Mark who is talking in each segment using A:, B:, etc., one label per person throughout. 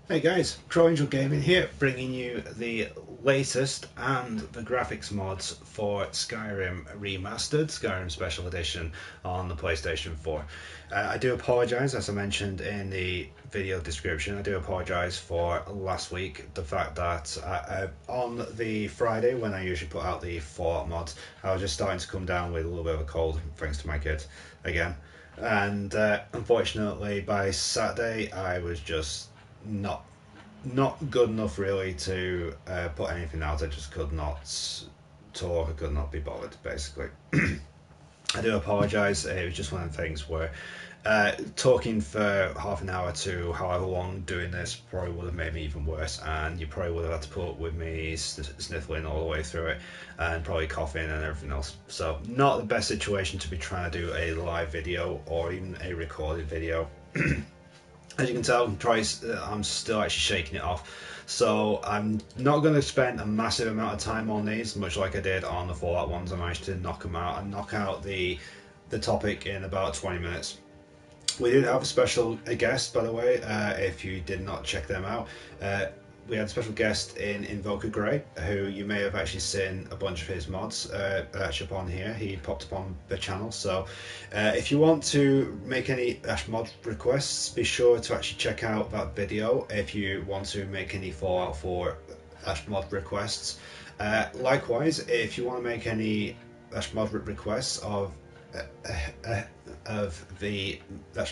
A: Hey guys, Crow Angel Gaming here, bringing you the latest and the graphics mods for Skyrim Remastered, Skyrim Special Edition on the PlayStation 4. I do apologise, as I mentioned in the video description, I do apologise for last week, the fact that on the Friday when I usually put out the Fallout mods, I was just starting to come down with a little bit of a cold, thanks to my kids, again. And unfortunately by Saturday I was just not not good enough really to put anything out. I just could not talk. I could not be bothered. Basically, I do apologise. It was just one of the things where talking for half an hour to however long doing this probably would have made me even worse, and you probably would have had to put up with me sniffling all the way through it, and probably coughing and everything else. So not the best situation to be trying to do a live video or even a recorded video. As you can tell, I'm still actually shaking it off. So I'm not going to spend a massive amount of time on these, much like I did on the Fallout ones. I managed to knock them out and knock out the topic in about 20 minutes. We did have a special guest, by the way, if you did not check them out. We had a special guest in Invoker Grey, who you may have actually seen a bunch of his mods actually up on here. He popped up on the channel. So if you want to make any mod requests, be sure to actually check out that video if you want to make any Fallout 4 mod requests. Likewise, if you want to make any mod requests of the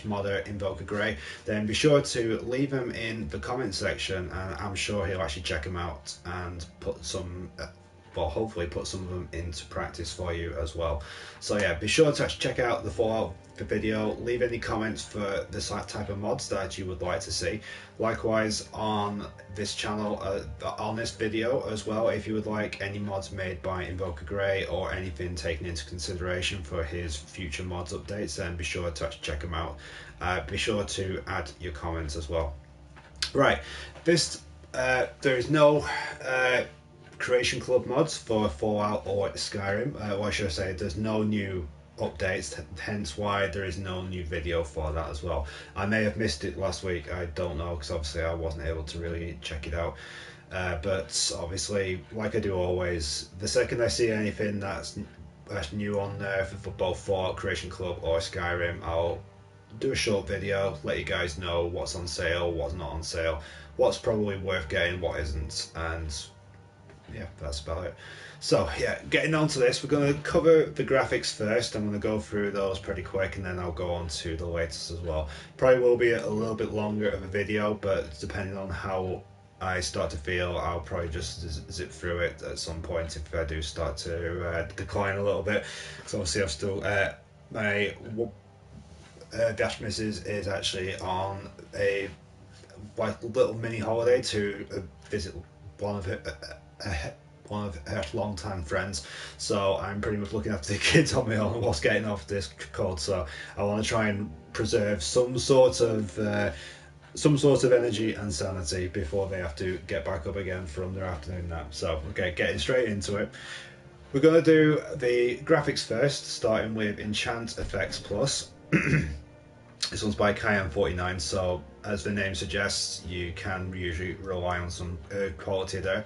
A: modder Invoker Grey, then be sure to leave them in the comment section, and I'm sure he'll actually check them out and put some well, hopefully put some of them into practice for you as well. So yeah, be sure to actually check out the Fallout video, leave any comments for the type of mods that you would like to see. Likewise on this channel, on this video as well, if you would like any mods made by Invoker Grey or anything taken into consideration for his future mods updates, then be sure to actually check them out. Be sure to add your comments as well. Right, there is no Creation Club mods for Fallout or Skyrim. Why should I say, there's no new updates, hence why there is no new video for that as well. I may have missed it last week, I don't know, because obviously I wasn't able to really check it out. But obviously, like I do always, the second I see anything that's new on there for both Fallout, Creation Club or Skyrim, I'll do a short video, let you guys know what's on sale, what's not on sale, what's probably worth getting, what isn't, and yeah, that's about it. So yeah, getting on to this, we're going to cover the graphics first. I'm going to go through those pretty quick, and then I'll go on to the latest as well. Probably will be a little bit longer of a video, but depending on how I start to feel, I'll probably just zip through it at some point if I do start to decline a little bit. Because obviously I've still my Dash Misses is actually on a like little mini holiday to visit one of her long-time friends, so I'm pretty much looking after the kids on my own whilst getting off this cold. So I want to try and preserve some sort of energy and sanity before they have to get back up again from their afternoon nap. So okay, getting straight into it. We're going to do the graphics first, starting with Enchant Effects Plus. This one's by Cayenne49, so as the name suggests, you can usually rely on some quality there.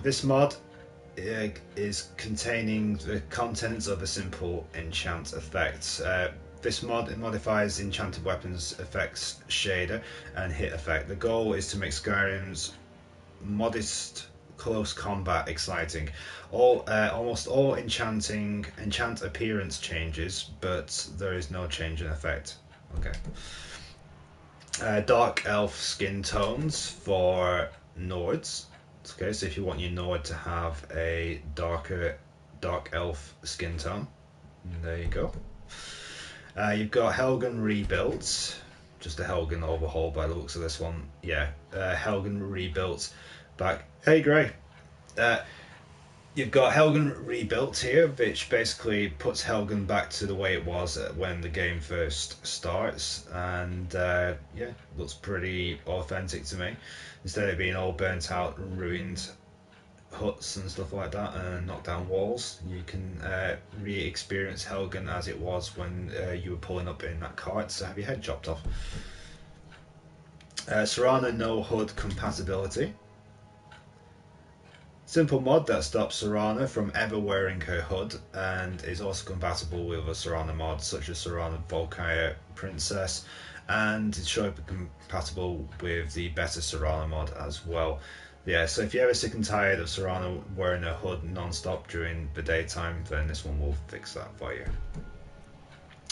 A: This mod is containing the contents of a simple enchant effect. This mod modifies enchanted weapons effects shader and hit effect. The goal is to make Skyrim's modest close combat exciting. Almost all enchant appearance changes, but there is no change in effect. Okay. Dark elf skin tones for Nords. Okay, so if you want your Nord to have a dark elf skin tone, there you go. You've got Helgen rebuilt, just a Helgen overhaul by the looks of this one. Yeah, Helgen rebuilt back. Hey, Gray. You've got Helgen rebuilt here, which basically puts Helgen back to the way it was when the game first starts, and yeah, looks pretty authentic to me. Instead of being all burnt out, ruined huts and stuff like that, and knocked down walls, you can re-experience Helgen as it was when you were pulling up in that cart to have your head chopped off. Serrano no HUD compatibility. Simple mod that stops Serrano from ever wearing her HUD and is also compatible with other Serrano mods such as Serrano Volkaya Princess, and it's sure to be compatible with the better Serrano mod as well. Yeah, so if you're ever sick and tired of Serrano wearing a HUD non-stop during the daytime, then this one will fix that for you.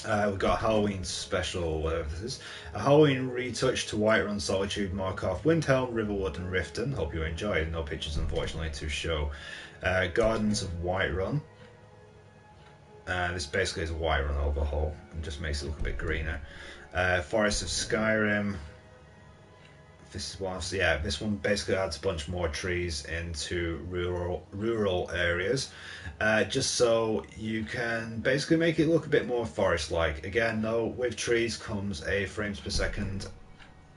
A: We've got a Halloween special, whatever this is. A Halloween retouch to Whiterun, Solitude, Markarth, Windhelm, Riverwood, and Riften. Hope you enjoyed. No pictures, unfortunately, to show. Gardens of Whiterun. This basically is a Whiterun overhaul and just makes it look a bit greener. Forest of Skyrim. This one basically adds a bunch more trees into rural areas, just so you can basically make it look a bit more forest-like. Again, though, with trees comes a frames per second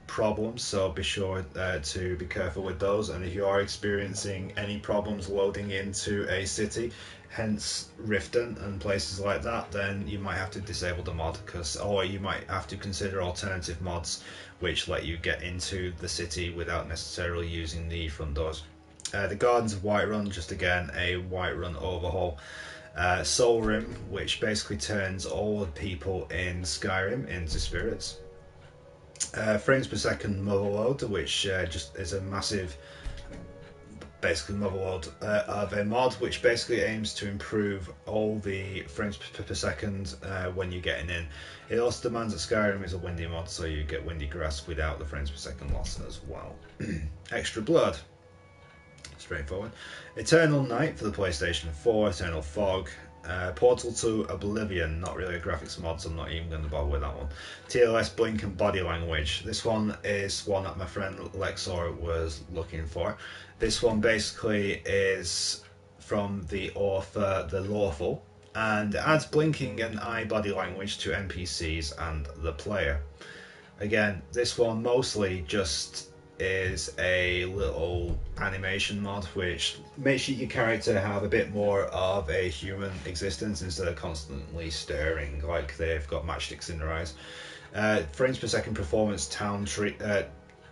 A: problem, so be sure to be careful with those. And if you are experiencing any problems loading into a city, hence Riften and places like that, then you might have to disable the mod, or you might have to consider alternative mods which let you get into the city without necessarily using the front doors. The Gardens of Whiterun, just again a Whiterun overhaul. Soul Rim, which basically turns all the people in Skyrim into spirits. Frames per second motherload, which just is a massive basically motherload of a mod which basically aims to improve all the frames per second when you're getting in. It also demands that Skyrim is a windy mod, so you get windy grass without the frames per second loss as well. Extra blood, straightforward. Eternal Night for the PlayStation 4, Eternal Fog. Portal to Oblivion, not really a graphics mod, so I'm not even going to bother with that one. TLS Blink and Body Language. This one is one that my friend Lexor was looking for. This one basically is from the author The Lawful, and adds blinking and eye body language to NPCs and the player. Again, this one mostly just is a little animation mod which makes your character have a bit more of a human existence instead of constantly staring like they've got matchsticks in their eyes. Frames per second performance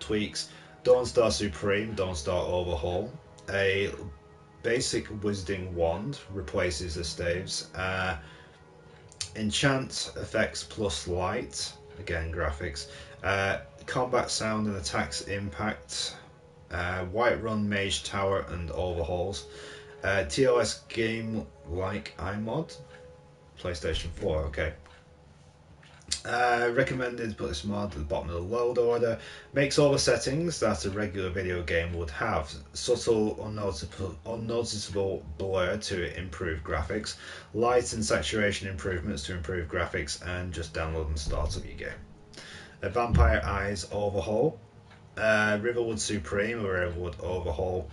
A: tweaks. Dawnstar Supreme, Dawnstar Overhaul. A basic Wizarding Wand replaces the staves. Enchant effects plus light, again graphics. Combat sound and attacks impact. Whiterun Mage Tower and overhauls. TOS game like iMod. PlayStation 4, okay. Recommended to put this mod at the bottom of the load order. Makes all the settings that a regular video game would have. Subtle, unnoticeable blur to improve graphics. Light and saturation improvements to improve graphics, and just download and start up your game. A Vampire Eyes overhaul. Riverwood Supreme or Riverwood overhaul.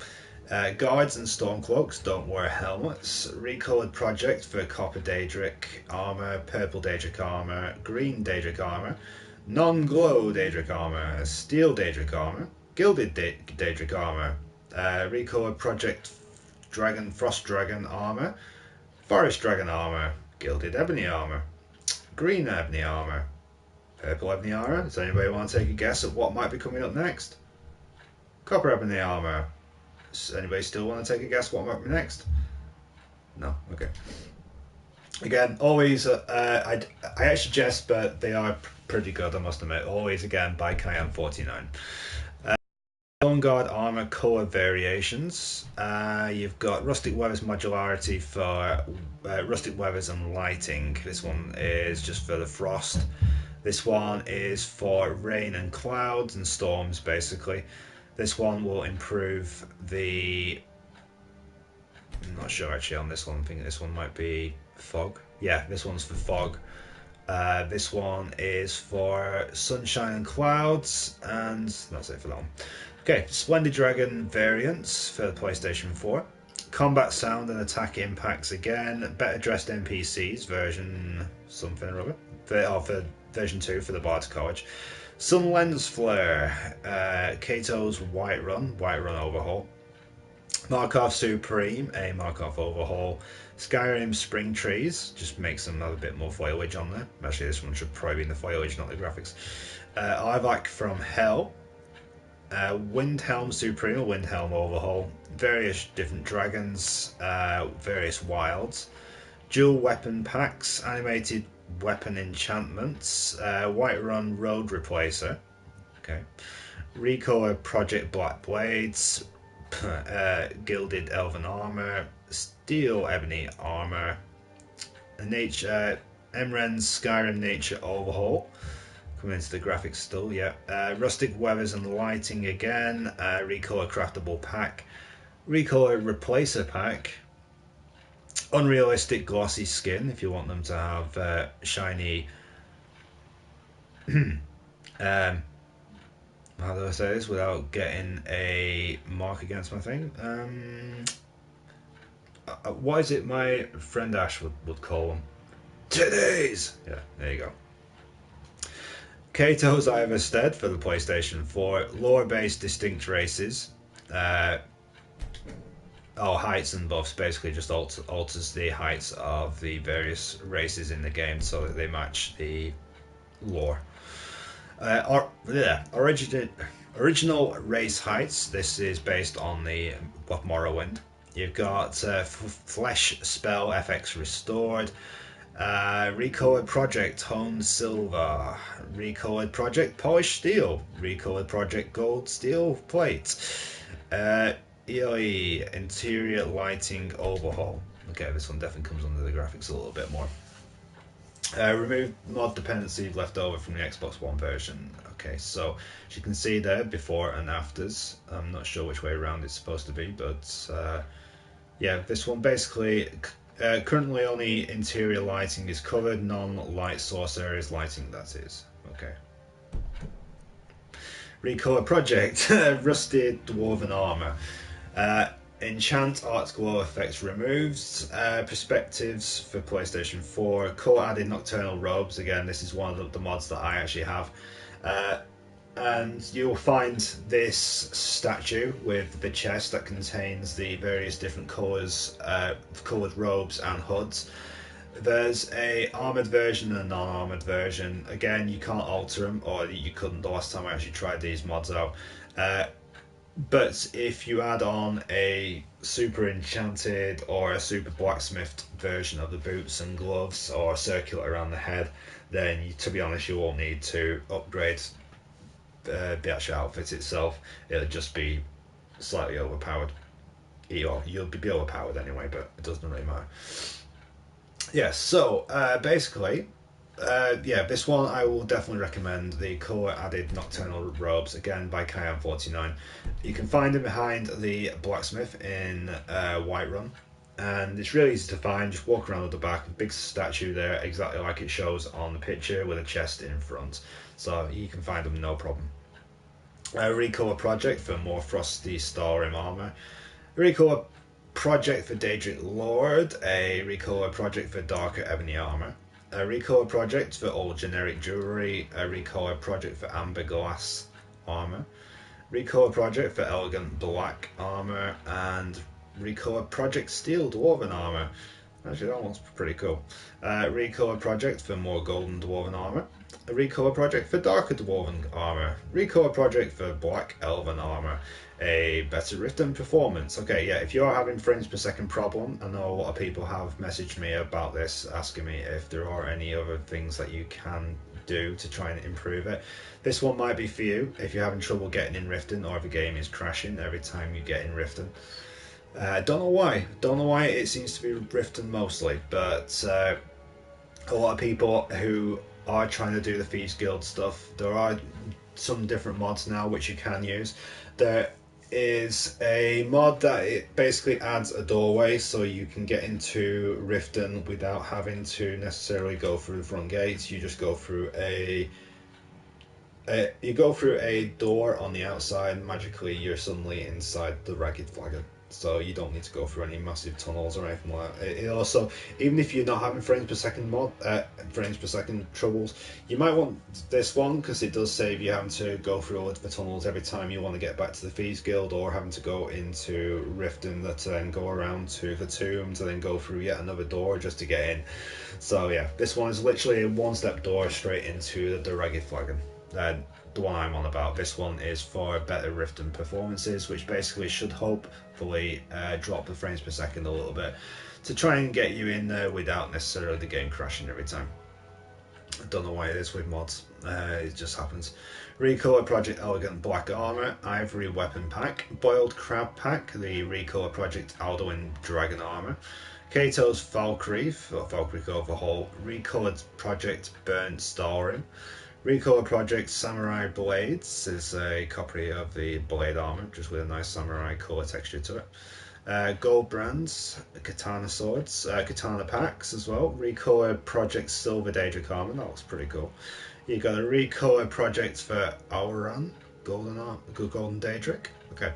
A: Guards and Stormcloaks don't wear helmets. Recolored Project for Copper Daedric armor, Purple Daedric armor, Green Daedric armor, Non-Glow Daedric armor, Steel Daedric armor, Gilded Daedric armor, Recolored Project Dragon Frost Dragon armor, Forest Dragon armor, Gilded Ebony armor, Green Ebony armor, Purple Ebony armor. Does anybody want to take a guess at what might be coming up next? Copper Ebony armor. Does anybody still want to take a guess what might be next? No? Okay. Again, always, I actually jest, but they are pretty good, I must admit. Always, again, by Cayenne49. Dawnguard armor color variations. You've got Rustic Weathers modularity for Rustic Weathers and lighting. This one is just for the frost. This one is for rain and clouds and storms, basically. This one will improve the... I'm not sure actually on this one. I think this one might be fog. Yeah, this one's for fog. This one is for sunshine and clouds, and that's it for that one. Okay, Splendid Dragon variants for the PlayStation 4. Combat sound and attack impacts again. Better dressed NPCs version something or other. For version 2 for the Bard's College. Sun Lens Flare. Kato's Whiterun overhaul. Markarth Supreme, a Markarth overhaul. Skyrim Spring Trees, just makes them have a bit more foliage on there. Actually, this one should probably be in the foliage, not the graphics. Ivak from Hell. Windhelm Supreme, Windhelm Overhaul, various different dragons, various wilds, dual weapon packs, animated weapon enchantments, Whiterun Road Replacer, okay, Recoil Project Black Blades, Gilded Elven Armor, Steel Ebony Armor, Nature Emren's Skyrim Nature Overhaul. Coming into the graphics still, yeah. Rustic Weathers and Lighting again. Recolor Craftable Pack. Recolor Replacer Pack. Unrealistic Glossy Skin if you want them to have shiny. How do I say this without getting a mark against my thing? What is it my friend Ash would call them? Today's! Yeah, there you go. Kato's Iverstead for the PlayStation 4. Lore-based distinct races. Heights and buffs. Basically just alters the heights of the various races in the game so that they match the lore. Original race heights. This is based on the Morrowind. You've got Flesh Spell FX Restored. Recolored Project Honed Silver, Recolored Project Polished Steel, Recolored Project Gold Steel Plate, EOE Interior Lighting Overhaul. Okay, this one definitely comes under the graphics a little bit more. Remove mod dependency left over from the Xbox One version. Okay, so as you can see there, before and afters. I'm not sure which way around it's supposed to be, but yeah, this one basically. Currently only interior lighting is covered, non-light source areas lighting, that is. Okay. Recolor Project, Rusted Dwarven Armor. Enchant Art Glow effects removed. Perspectives for PlayStation 4. Color added Nocturnal Robes. Again, this is one of the mods that I actually have. And you'll find this statue with the chest that contains the various different colours, coloured robes and hoods. There's a armoured version and a non-armoured version. Again, you can't alter them, or you couldn't the last time I actually tried these mods out. But if you add on a super enchanted or a super blacksmithed version of the boots and gloves, or circular around the head, then to be honest, you won't need to upgrade the actual outfit itself. It'll just be slightly overpowered. You'll be overpowered anyway, but it doesn't really matter. Yeah, so basically, this one I will definitely recommend. The color added Nocturnal Robes, again by Kyan49. You can find them behind the blacksmith in Whiterun, and it's really easy to find. Just walk around at the back, big statue there, exactly like it shows on the picture, with a chest in front. So you can find them no problem. Recolor Project for more Frosty Stalrim armor. Recolor Project for Daedric Lord. A Recolor Project for Darker Ebony armor. A Recolor Project for all generic jewelry. A Recolor Project for Amber Glass armor. Recolor Project for Elegant Black armor. And Recolor Project Steel Dwarven armor. Actually, that one's pretty cool. Recolor Project for more Golden Dwarven armor. A Recolor Project for Darker Dwarven armor. Recolor Project for Black Elven armor. A better written performance. Okay, yeah, if you're having frames per second problem, I know a lot of people have messaged me about this, asking me if there are any other things that you can do to try and improve it. This one might be for you if you're having trouble getting in Riften, or if the game is crashing every time you get in Riften. Don't know why. Don't know why it seems to be Riften mostly, but a lot of people who are trying to do the Thieves Guild stuff, there are some different mods now which you can use. There is a mod that it basically adds a doorway so you can get into Riften without having to necessarily go through the front gates. You just go through a door on the outside, and magically you're suddenly inside the Ragged Flagon. So you don't need to go through any massive tunnels or anything like that. It also, even if you're not having frames per second troubles, you might want this one because it does save you having to go through all of the tunnels every time you want to get back to the Thieves Guild, or having to go into Riften to then go around to the tomb to then go through yet another door just to get in. So yeah, this one is literally a one-step door straight into the Ragged Flagon. the one I'm on about. This one is for better Riften performances, which basically should hopefully drop the frames per second a little bit to try and get you in there without necessarily the game crashing every time. I don't know why it is with mods, it just happens. Recolor Project Elegant Black Armor, Ivory Weapon Pack, Boiled Crab Pack, the Recolor Project Alduin Dragon Armor, Kato's Valkyrie, or Valkyrie Overhaul, Recolored Project Burnt Stahlrim, Recolor Project Samurai Blades is a copy of the blade armor, just with a nice samurai colour texture to it. Gold brands, katana swords, katana packs as well. Recolor Project Silver Daedric armor, that looks pretty cool. You got a Recolor Project for Auran, golden Daedric. Okay.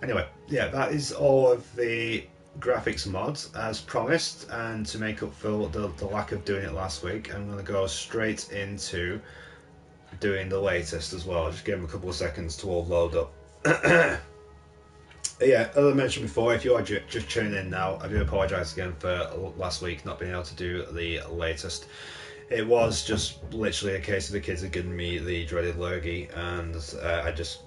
A: Anyway, yeah, that is all of the graphics mods as promised, and to make up for the lack of doing it last week, I'm going to go straight into doing the latest as well. Just give them a couple of seconds to all load up. Yeah, as I mentioned before, if you are just tuning in now, I do apologise again for last week not being able to do the latest. It was just literally a case of the kids had given me the dreaded Lurgy, and I just,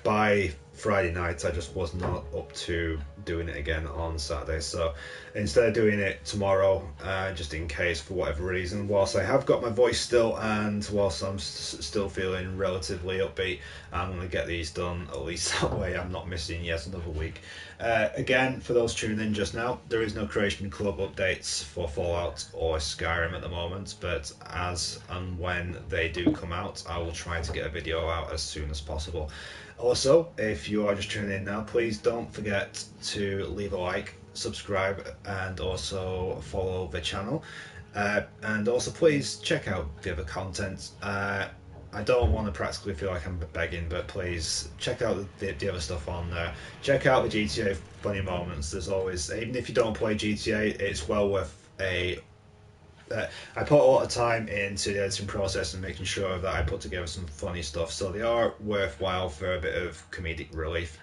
A: by Friday night, I just was not up to doing it again on Saturday. So instead of doing it tomorrow, just in case for whatever reason, whilst I have got my voice still and whilst I'm still feeling relatively upbeat, I'm going to get these done, at least that way I'm not missing yet another week. Again, for those tuning in just now, there is no Creation Club updates for Fallout or Skyrim at the moment, but as and when they do come out, I will try to get a video out as soon as possible. Also, if you are just tuning in now, please don't forget to leave a like, subscribe, and also follow the channel. And also please check out the other content. I don't want to practically feel like I'm begging, but please check out the other stuff on there. Check out the GTA funny moments. There's always, even if you don't play GTA, it's well worth a... I put a lot of time into the editing process and making sure that I put together some funny stuff, so they are worthwhile for a bit of comedic relief.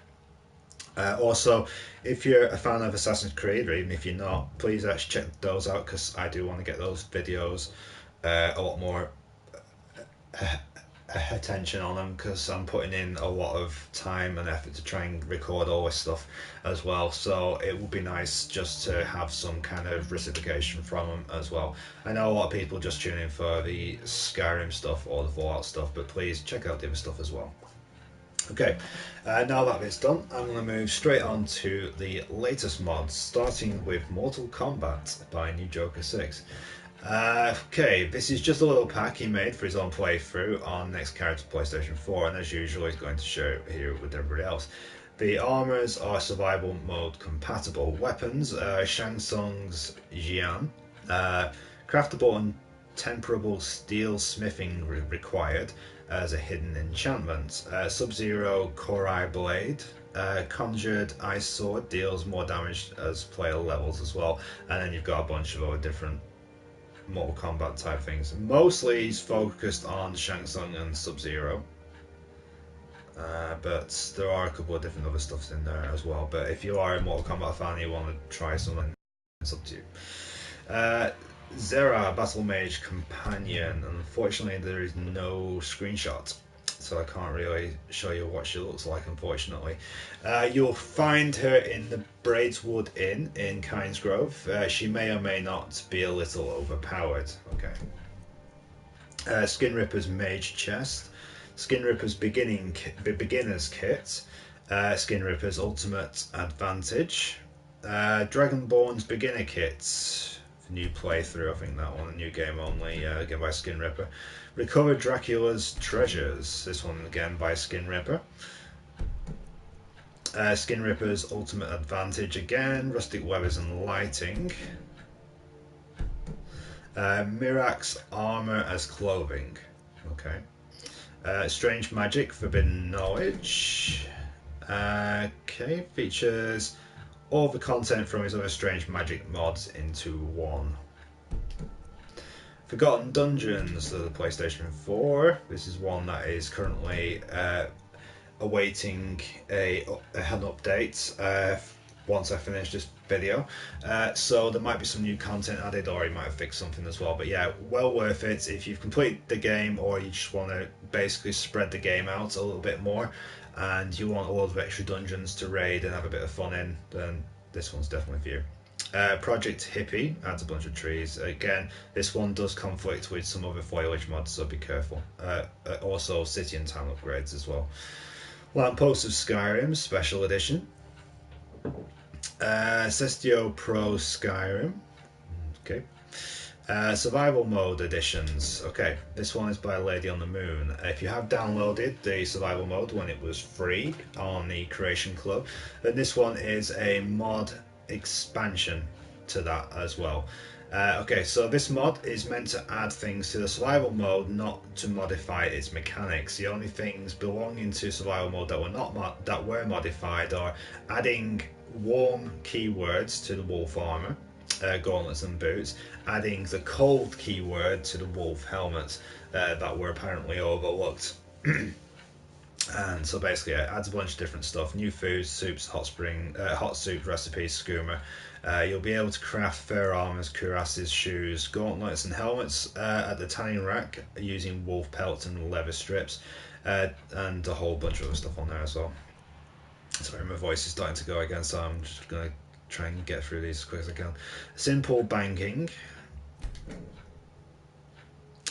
A: Also, if you're a fan of Assassin's Creed, or even if you're not, please actually check those out, because I do want to get those videos a lot more attention on them, because I'm putting in a lot of time and effort to try and record all this stuff as well, so it would be nice just to have some kind of reciprocation from them as well. I know a lot of people just tune in for the Skyrim stuff or the Fallout stuff, but please check out the other stuff as well. Okay, now that it's done, I'm going to move straight on to the latest mods, starting with Mortal Kombat by New Joker 6. Okay, this is just a little pack he made for his own playthrough on Next Character PlayStation 4, and as usual he's going to share it here with everybody else. The armors are survival mode compatible. Weapons, Shang Tsung's Jian, craftable and temperable steel smithing required as a hidden enchantment. Sub-Zero Korai Blade, Conjured Ice Sword, deals more damage as player levels as well, and then you've got a bunch of other different Mortal Kombat type things. Mostly he's focused on Shang Tsung and Sub-Zero, but there are a couple of different other stuffs in there as well. But if you are a Mortal Kombat fan and you want to try something, it's up to you. Zera, Battle Mage Companion. Unfortunately, there is no screenshot, so I can't really show you what she looks like, unfortunately. You'll find her in the Bradeswood Inn in Kynesgrove. She may or may not be a little overpowered. Okay. Skin Ripper's Mage Chest, Skin Ripper's Beginner's Kit, Skin Ripper's Ultimate Advantage, Dragonborn's Beginner Kit, new playthrough, I think that one, a new game only, again by Skin Ripper. Recover Dracula's Treasures, this one again by Skin Ripper. Skin Ripper's Ultimate Advantage again, Rustic Weathers and Lighting. Mirax Armor as Clothing, okay. Strange Magic, Forbidden Knowledge. Okay, features all the content from his other Strange Magic mods into one. Forgotten Dungeons of the PlayStation 4. This is one that is currently awaiting an update. once I finish this video. So there might be some new content added, or he might have fixed something as well. But yeah, well worth it if you've completed the game, or you just want to basically spread the game out a little bit more, and you want a lot of extra dungeons to raid and have a bit of fun in, then this one's definitely for you. Project Hippie adds a bunch of trees. Again, this one does conflict with some other foliage mods, so be careful. Also, city and town upgrades as well. Lamppost of Skyrim Special Edition. Cestio Pro Skyrim. Okay. Survival mode editions. Okay, this one is by Lady on the Moon. If you have downloaded the survival mode when it was free on the Creation Club, then this one is a mod expansion to that as well. Okay, so this mod is meant to add things to the survival mode, not to modify its mechanics. The only things belonging to survival mode that were modified are adding warm keywords to the wolf armor, gauntlets and boots, adding the cold keyword to the wolf helmets that were apparently overlooked. And so basically it adds a bunch of different stuff: new foods, soups, hot soup recipes, skooma. You'll be able to craft fur armors, cuirasses, shoes, gauntlets and helmets at the tanning rack using wolf pelts and leather strips, and a whole bunch of other stuff on there as well. Sorry, my voice is starting to go again, so I'm just going to try and get through these as quick as I can. Simple banking.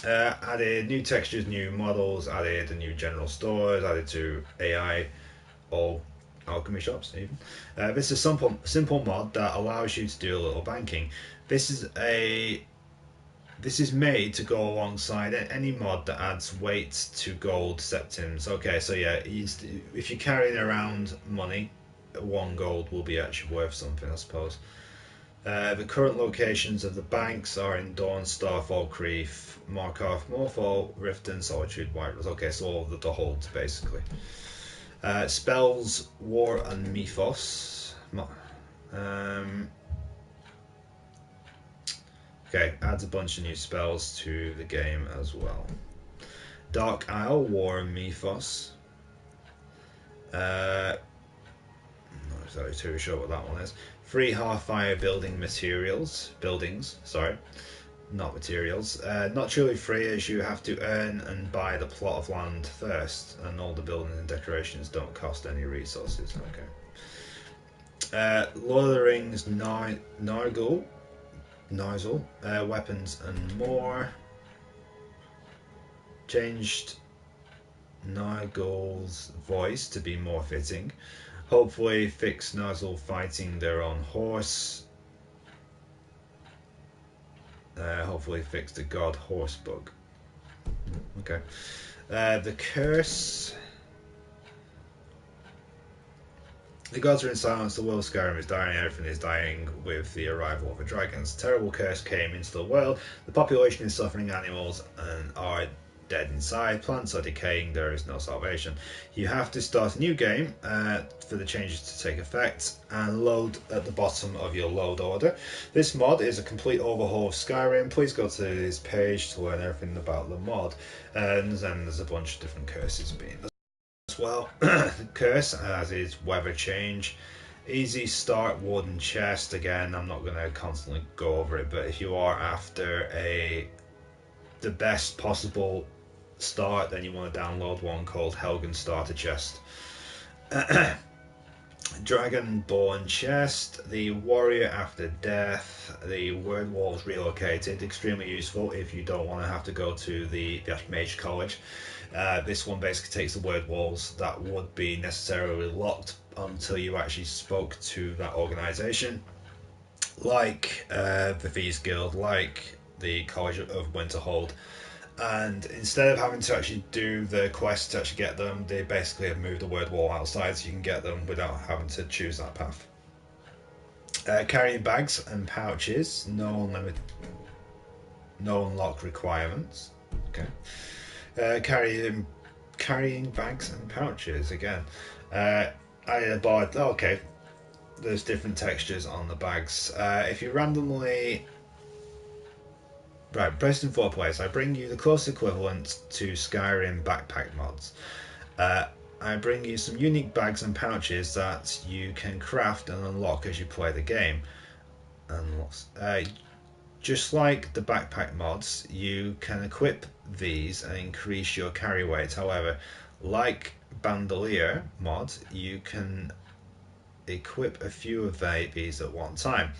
A: Added new textures, new models, added a new general stores, added to AI or alchemy shops even. This is a simple mod that allows you to do a little banking. This is made to go alongside any mod that adds weight to gold septims. Okay, so yeah, if you're carrying around money, 1 gold will be actually worth something, I suppose. The current locations of the banks are in Dawn, Starfall, Creef, Markarth, Morfall, Riften, Solitude, Whiterose. Okay, so all of the holds basically. Spells, War and Mythos. Okay, adds a bunch of new spells to the game as well. Dark Isle, War and Mythos. Not exactly too sure what that one is. Free Hearthfire buildings, sorry, not materials. Not truly free, as you have to earn and buy the plot of land first, and all the buildings and decorations don't cost any resources. Okay. Lord of the Rings, Nargul, weapons and more. Changed Nargul's voice to be more fitting. Hopefully fix Nargul fighting their own horse. Hopefully fix the god horse bug. Okay. The curse. The gods are in silence, the world of Skyrim is dying, everything is dying with the arrival of the dragons. A terrible curse came into the world, the population is suffering, animals and are dead inside, plants are decaying, there is no salvation. You have to start a new game for the changes to take effect and load at the bottom of your load order. This mod is a complete overhaul of Skyrim. Please go to this page to learn everything about the mod, and then there's a bunch of different curses being as well. The curse, as is weather change, easy start, wooden chest. Again, I'm not going to constantly go over it, but if you are after the best possible start, then you want to download one called Helgen Starter Chest. Dragonborn Chest, the Warrior After Death, the Word Walls Relocated, extremely useful if you don't want to have to go to the Mage College. This one basically takes the word walls that would be necessarily locked until you actually spoke to that organisation, like the Thieves Guild, like the College of Winterhold. And instead of having to actually do the quest to actually get them, they basically have moved the word wall outside so you can get them without having to choose that path. Carrying bags and pouches, no unlock requirements. Okay. Carrying bags and pouches again. I bought. Okay, there's different textures on the bags. If you randomly. Right, pressed in 4th place, I bring you the close equivalent to Skyrim backpack mods. I bring you some unique bags and pouches that you can craft and unlock as you play the game. And just like the backpack mods, you can equip these and increase your carry weight. However, like bandolier mod, you can equip a few of these at one time.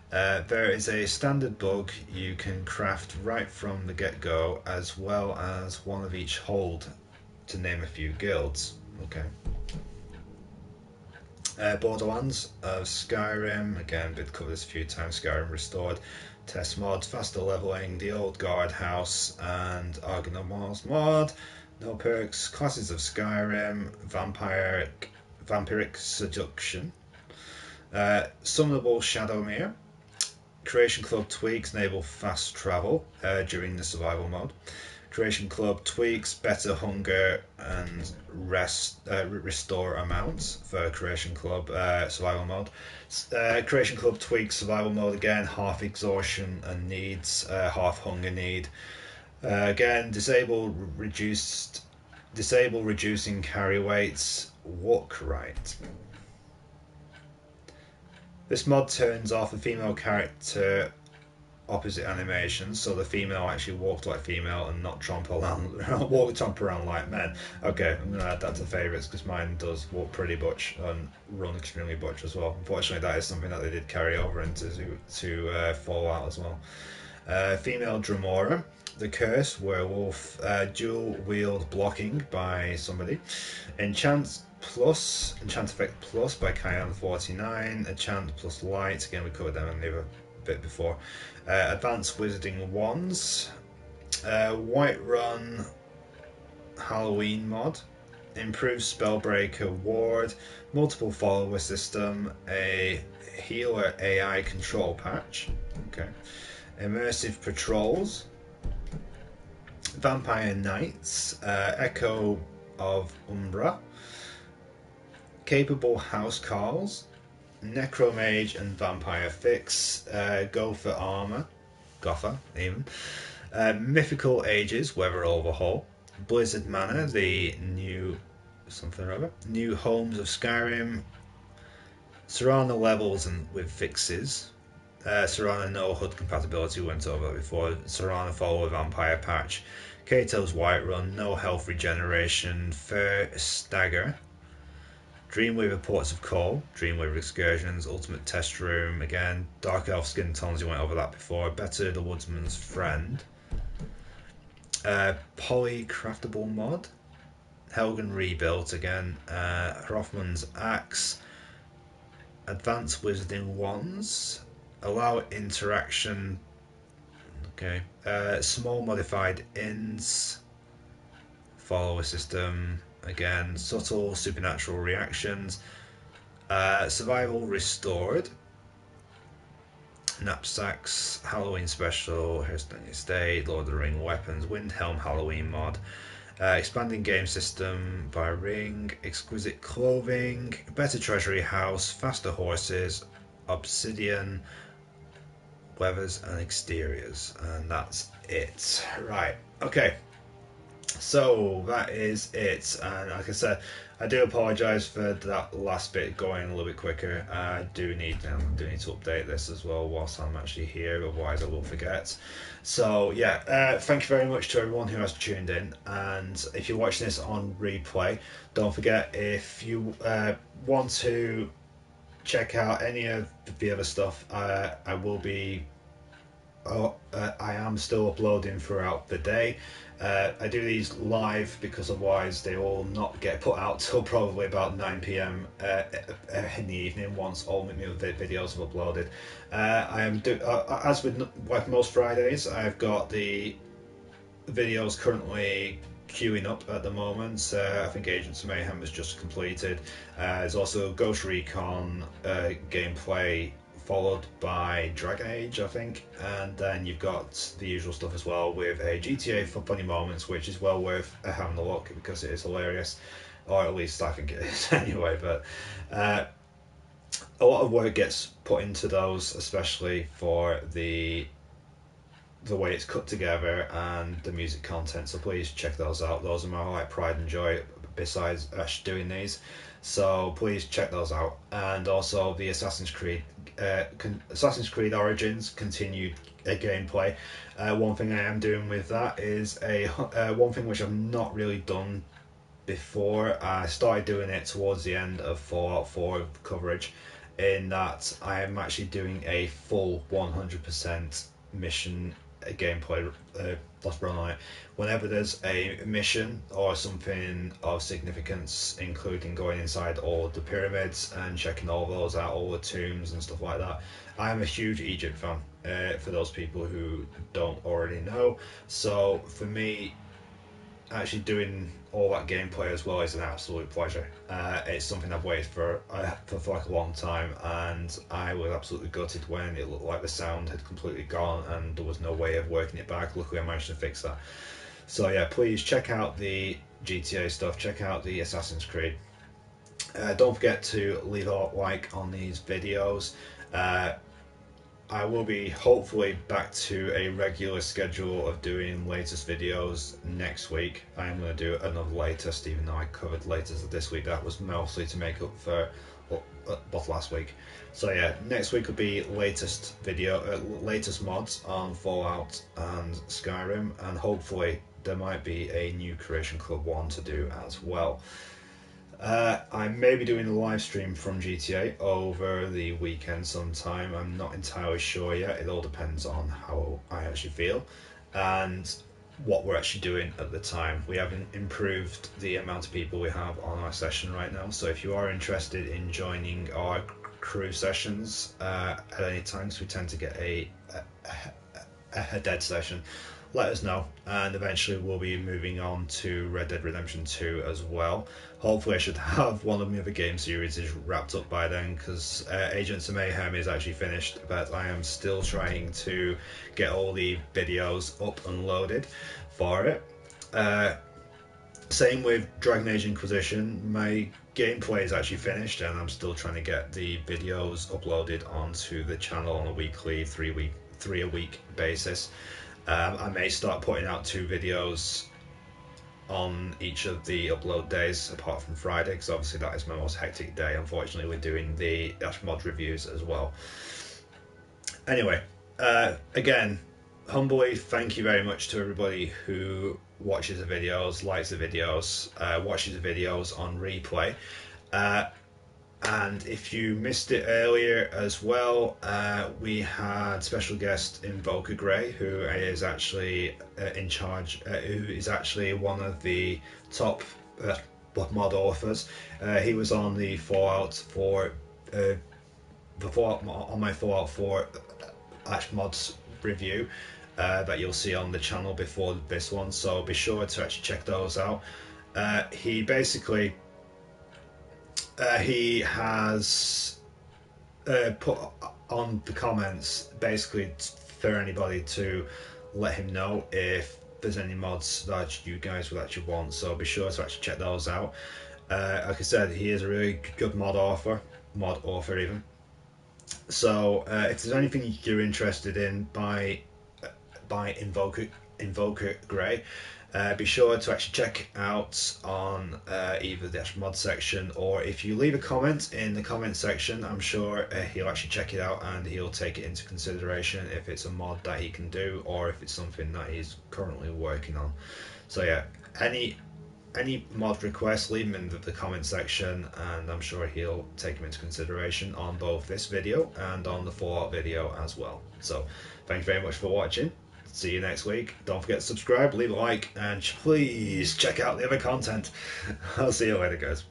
A: There is a standard bug you can craft right from the get-go, as well as one of each hold, to name a few guilds. Okay. Borderlands of Skyrim, again, been covered this a few times. Skyrim Restored, test mods, faster leveling, the old guard house, and Argonomos mod. No perks, classes of Skyrim, vampiric seduction, summonable Shadowmere, Creation Club tweaks enable fast travel during the survival mode. Creation Club tweaks better hunger and restore amounts for Creation Club survival mode. Creation Club tweaks survival mode again, half exhaustion and needs, half hunger need. Again, disable reducing carry weights. Walk right. This mod turns off the female character opposite animations, so the female actually walked like female and not tromp around like men. Okay, I'm gonna add that to favourites because mine does walk pretty butch and run extremely butch as well. Unfortunately, that is something that they did carry over into Fallout as well. Female Dremora, the Curse Werewolf, dual wield blocking by somebody. Enchant Effect Plus by Kyan49, Enchant plus Light, again we covered them in the other bit before. Advanced Wizarding Wands, Whiterun Halloween mod, improved Spellbreaker Ward, multiple follower system, a healer AI control patch, okay, immersive patrols, Vampire Knights, Echo of Umbra, capable housecarls, Necromage and Vampire Fix, Gopher Armor, Gotha even, Mythical Ages, Weather Overhaul, Blizzard Manor, the new something or other, new homes of Skyrim, Serana levels and with fixes, Serana no HUD compatibility, we went over that before, Serana follower vampire patch, Kato's Whiterun, no health regeneration, Fur Stagger, Dreamweaver Ports of Call, Dreamweaver Excursions, Ultimate Test Room, again, Dark Elf Skin Tones, we went over that before, Better the Woodsman's Friend, Polycraftable Mod, Helgen Rebuilt again, Hrothman's Axe, Advanced Wizarding Wands, Allow Interaction, okay, Small Modified Inns, Follower System, again, Subtle Supernatural Reactions, Survival Restored, Knapsacks, Halloween Special, Hearthstone Estate, Lord of the Ring Weapons, Windhelm Halloween mod, expanding game system by Ring, exquisite clothing, better treasury house, faster horses, obsidian, weathers and exteriors, and that's it. Right, okay. So that is it, and like I said, I do apologise for that last bit going a little bit quicker. I do need to update this as well whilst I'm actually here, otherwise I will forget. So yeah, thank you very much to everyone who has tuned in, and if you're watching this on replay, don't forget, if you want to check out any of the other stuff, I will be I am still uploading throughout the day. I do these live because otherwise they will not get put out till probably about 9 p.m. In the evening once all my videos have uploaded. I am as with like most Fridays, I've got the videos currently queuing up at the moment. I think Agents of Mayhem was just completed. There's also Ghost Recon gameplay, followed by Dragon Age, I think, and then you've got the usual stuff as well with a GTA for Funny Moments, which is well worth having a look because it is hilarious, or at least I think it is anyway. But a lot of work gets put into those, especially for the way it's cut together and the music content, so please check those out. Those are my like pride and joy besides doing these. So please check those out. And also the Assassin's Creed Origins continued gameplay. One thing I am doing with that is one thing which I've not really done before. I started doing it towards the end of Fallout 4 coverage, in that I am actually doing a full 100% mission gameplay run on it. Whenever there's a mission or something of significance, including going inside all the pyramids and checking all those out, all the tombs and stuff like that. I am a huge Egypt fan, for those people who don't already know. So for me, actually doing all that gameplay as well is an absolute pleasure. It's something I've waited for like a long time, and I was absolutely gutted when it looked like the sound had completely gone and there was no way of working it back. Luckily I managed to fix that. So yeah, please check out the GTA stuff, check out the Assassin's Creed. Don't forget to leave a like on these videos. I will be hopefully back to a regular schedule of doing latest videos next week. I am going to do another latest, even though I covered latest this week. That was mostly to make up for what last week. So yeah, next week will be latest mods on Fallout and Skyrim, and hopefully there might be a new Creation Club 1 to do as well. I may be doing a live stream from GTA over the weekend sometime. I'm not entirely sure yet. It all depends on how I actually feel and what we're actually doing at the time. We haven't improved the amount of people we have on our session right now, so if you are interested in joining our crew sessions at any time, because we tend to get a dead session, let us know, and eventually we'll be moving on to Red Dead Redemption 2 as well. Hopefully I should have one of my other game series wrapped up by then, because Agents of Mayhem is actually finished, but I am still trying to get all the videos up and loaded for it. Same with Dragon Age Inquisition. My gameplay is actually finished, and I'm still trying to get the videos uploaded onto the channel on a weekly, three a week basis. I may start putting out 2 videos on each of the upload days, apart from Friday, because obviously that is my most hectic day. Unfortunately, we're doing the mod reviews as well. Anyway, again, humbly thank you very much to everybody who watches the videos, likes the videos, watches the videos on replay. And if you missed it earlier as well, we had special guest Invoker Grey, who is actually in charge, who is actually one of the top mod authors. He was on the Fallout 4, on my Fallout 4 mods review that you'll see on the channel before this one, so be sure to actually check those out. He basically he has put on the comments basically for anybody to let him know if there's any mods that you guys would actually want, so be sure to actually check those out. Like I said, he is a really good mod author even. So if there's anything you're interested in by Invoker Grey, be sure to actually check out on either the mod section, or if you leave a comment in the comment section, I'm sure he'll actually check it out and he'll take it into consideration if it's a mod that he can do, or if it's something that he's currently working on. So yeah, any mod requests, leave them in the comment section, and I'm sure he'll take them into consideration on both this video and on the Fallout video as well. So thank you very much for watching. See you next week. Don't forget to subscribe, leave a like, and please check out the other content. I'll see you later, guys.